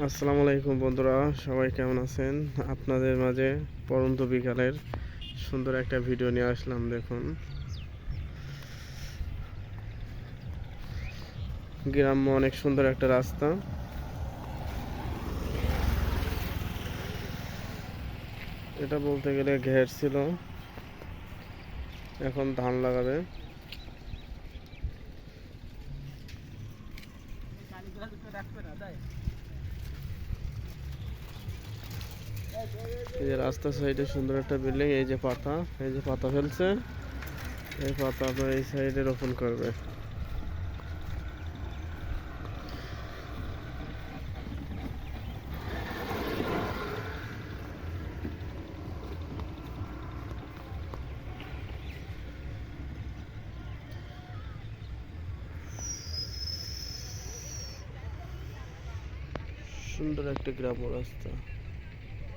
আসসালামু আলাইকুম বন্ধুরা, সবাই কেমন আছেন? আপনাদের মাঝে পড়ন্ত বিকালের সুন্দর একটা ভিডিও নিয়ে আসলাম। দেখুন, গ্রাম্য অনেক সুন্দর একটা রাস্তা। এটা বলতে গেলে ঘের ছিল, এখন ধান লাগাবে। এই যে রাস্তার সাইডে সুন্দর একটা বিল্ডিং, এই যে পাতা ফেলছে, এই পাতা আপনার এই সাইডে রোপণ করবে। সুন্দর একটা গ্রাম্য রাস্তা।